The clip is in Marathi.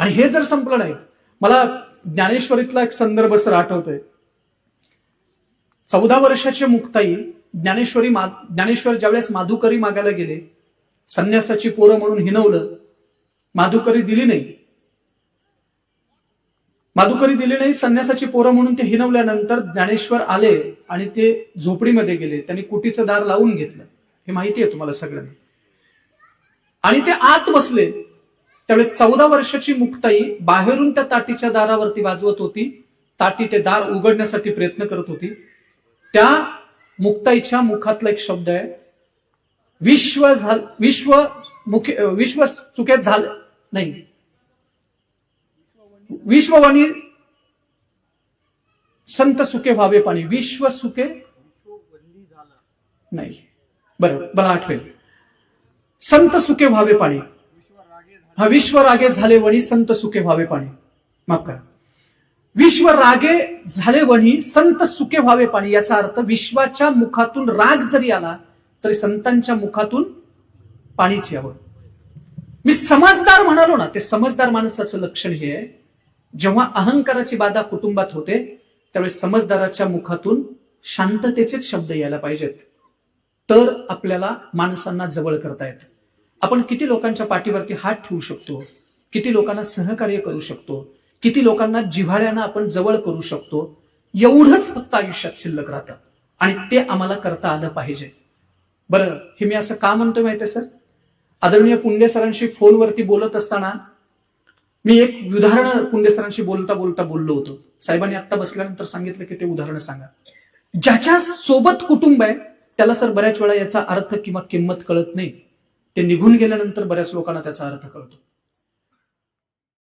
आणि हे जर संपलं नाही, मला ज्ञानेश्वरीतला एक संदर्भ सर आठवतोय. 14 वर्षाचे मुक्ताई ज्ञानेश्वर ज्यावेळेस माधुकरी मागायला गेले, संन्यासाची पोरं म्हणून हिनवलं, माधुकरी दिली नाही, संन्यासाची पोरं म्हणून ते हिनवल्यानंतर ज्ञानेश्वर आले आणि ते झोपडीमध्ये गेले. त्यांनी कुटीचं दार लावून घेतलं, हे माहिती आहे तुम्हाला सगळ्यांना. आणि ते आत बसले. त्यावेळेस 14 वर्षाची मुक्ताई बाहेरून त्या ताटीच्या दारावरती वाजवत होती. ताटी ते दार उघडण्यासाठी प्रयत्न करत होती. त्या मुक्ताईच्या मुखातला एक शब्द आहे, विश्व सुखेत झालं नाही, विश्ववाणी संत सुखे व्हावे पाणी, विश्व सुखे नाही, बरं मला आठवेल, संत सुखे व्हावे पाणी, हा विश्व रागे झाले वणी संत सुखे व्हावे पाणी, माफ करा, विश्व रागे झाले वणी संत सुखे व्हावे पाणी. याचा अर्थ विश्वाच्या मुखातून राग जरी आला तरी संतांच्या मुखातून पाणीच यावं. मी समजदार म्हणालो ना, ते समजदार माणसाचं लक्षण हे आहे, जेव्हा अहंकाराची बाधा कुटुंबात होते त्यावेळेस समजदाराच्या मुखातून शांततेचेच शब्द यायला पाहिजेत, तर आपल्याला माणसांना जवळ करता येतं. आपण किती लोकांच्या पाठीवरती हात ठेवू शकतो, किती लोकांना सहकार्य करू शकतो, किती लोकांना जिव्हाळ्यानं आपण जवळ करू शकतो, एवढंच फक्त आयुष्यात शिल्लक राहतं आणि ते आम्हाला करता आलं पाहिजे. बरं, हे मी असं का म्हणतो माहितीये सर, आदरणीय पुंडे सरांशी फोनवरती बोलत असताना मी एक उदाहरण पुंडे सरांशी बोलता बोललो होतो. साहेबांनी आत्ता बसल्यानंतर सांगितलं की ते उदाहरण सांगा. ज्याच्या सोबत कुटुंब आहे त्याला सर बऱ्याच वेळा याचा अर्थ किंवा किंमत कळत नाही, ते निघून गेल्यानंतर बऱ्याच लोकांना त्याचा अर्थ कळतो.